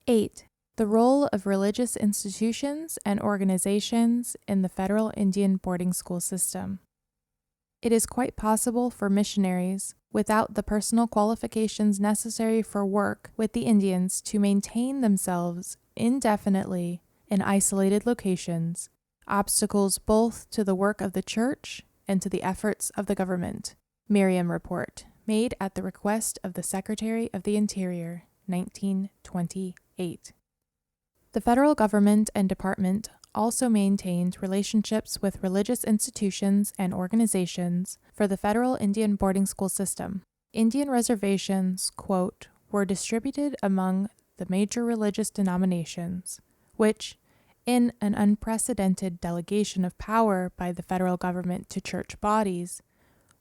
8. The role of religious institutions and organizations in the federal Indian boarding school system. It is quite possible for missionaries, without the personal qualifications necessary for work with the Indians, to maintain themselves indefinitely in isolated locations, obstacles both to the work of the church and to the efforts of the government. Merriam Report, made at the request of the Secretary of the Interior, 1928. The federal government and department also maintained relationships with religious institutions and organizations for the federal Indian boarding school system. Indian reservations, quote, were distributed among the major religious denominations, which, in an unprecedented delegation of power by the federal government to church bodies,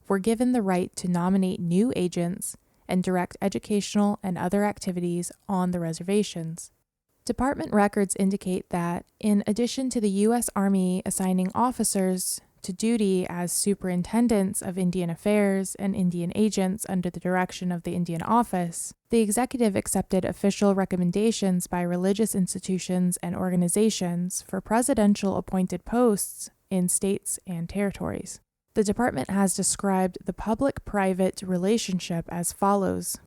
were given the right to nominate new agents and direct educational and other activities on the reservations. Department records indicate that, in addition to the U.S. Army assigning officers to duty as superintendents of Indian affairs and Indian agents under the direction of the Indian Office, the executive accepted official recommendations by religious institutions and organizations for presidential appointed posts in states and territories. The department has described the public-private relationship as follows.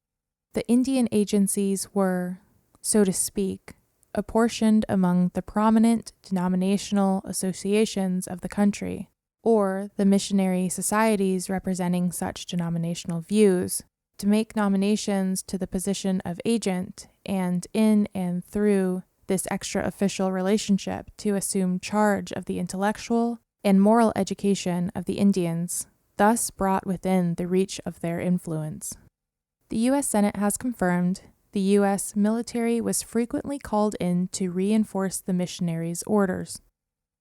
The Indian agencies were, so to speak, apportioned among the prominent denominational associations of the country, or the missionary societies representing such denominational views, to make nominations to the position of agent, and in and through this extra official relationship to assume charge of the intellectual and moral education of the Indians, thus brought within the reach of their influence. The U.S. Senate has confirmed the U.S. military was frequently called in to reinforce the missionaries' orders.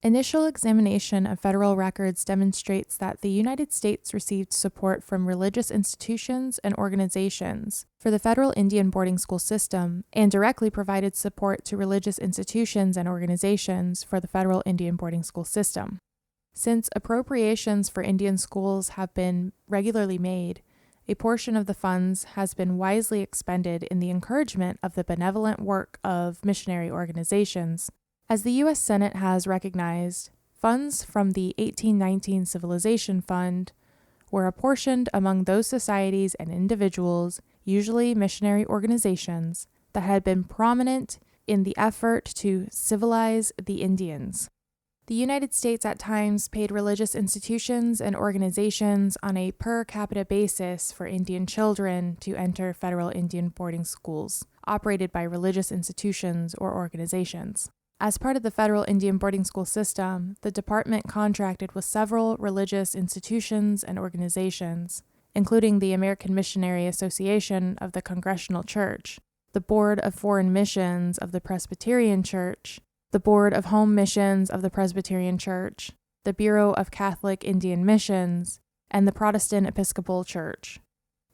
Initial examination of federal records demonstrates that the United States received support from religious institutions and organizations for the federal Indian boarding school system and directly provided support to religious institutions and organizations for the federal Indian boarding school system. Since appropriations for Indian schools have been regularly made, a portion of the funds has been wisely expended in the encouragement of the benevolent work of missionary organizations. As the U.S. Senate has recognized, funds from the 1819 Civilization Fund were apportioned among those societies and individuals, usually missionary organizations, that had been prominent in the effort to civilize the Indians. The United States at times paid religious institutions and organizations on a per capita basis for Indian children to enter federal Indian boarding schools, operated by religious institutions or organizations. As part of the federal Indian boarding school system, the department contracted with several religious institutions and organizations, including the American Missionary Association of the Congregational Church, the Board of Foreign Missions of the Presbyterian Church, the Board of Home Missions of the Presbyterian Church, the Bureau of Catholic Indian Missions, and the Protestant Episcopal Church,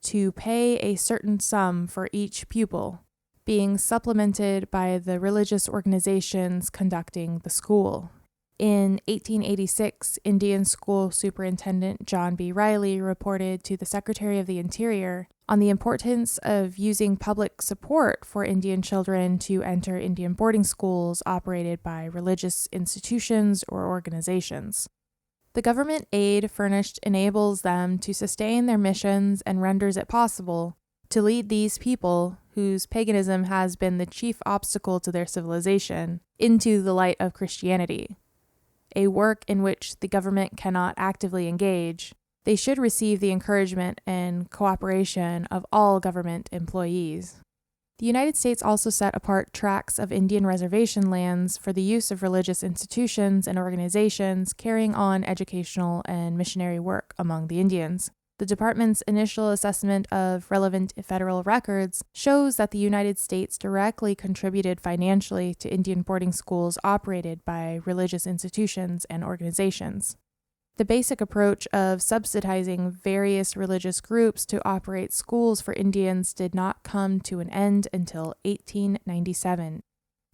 to pay a certain sum for each pupil, being supplemented by the religious organizations conducting the school. In 1886, Indian School Superintendent John B. Riley reported to the Secretary of the Interior on the importance of using public support for Indian children to enter Indian boarding schools operated by religious institutions or organizations. The government aid furnished enables them to sustain their missions and renders it possible to lead these people, whose paganism has been the chief obstacle to their civilization, into the light of Christianity, a work in which the government cannot actively engage. They should receive the encouragement and cooperation of all government employees. The United States also set apart tracts of Indian reservation lands for the use of religious institutions and organizations carrying on educational and missionary work among the Indians. The department's initial assessment of relevant federal records shows that the United States directly contributed financially to Indian boarding schools operated by religious institutions and organizations. The basic approach of subsidizing various religious groups to operate schools for Indians did not come to an end until 1897.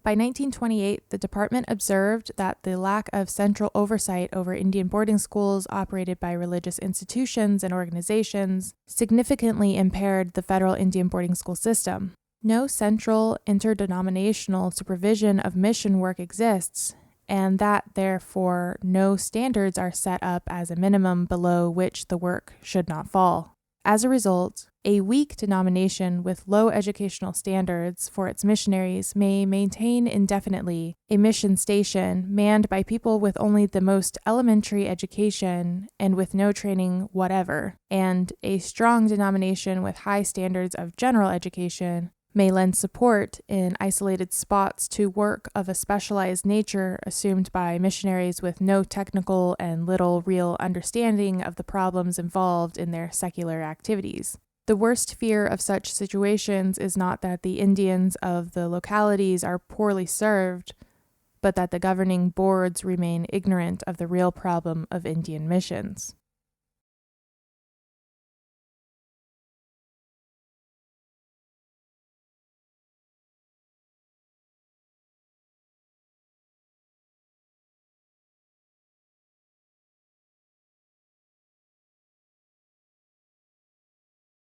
By 1928, the department observed that the lack of central oversight over Indian boarding schools operated by religious institutions and organizations significantly impaired the federal Indian boarding school system. No central interdenominational supervision of mission work exists, and that, therefore, no standards are set up as a minimum below which the work should not fall. As a result, a weak denomination with low educational standards for its missionaries may maintain indefinitely a mission station manned by people with only the most elementary education and with no training whatever, and a strong denomination with high standards of general education may lend support in isolated spots to work of a specialized nature assumed by missionaries with no technical and little real understanding of the problems involved in their secular activities. The worst fear of such situations is not that the Indians of the localities are poorly served, but that the governing boards remain ignorant of the real problem of Indian missions.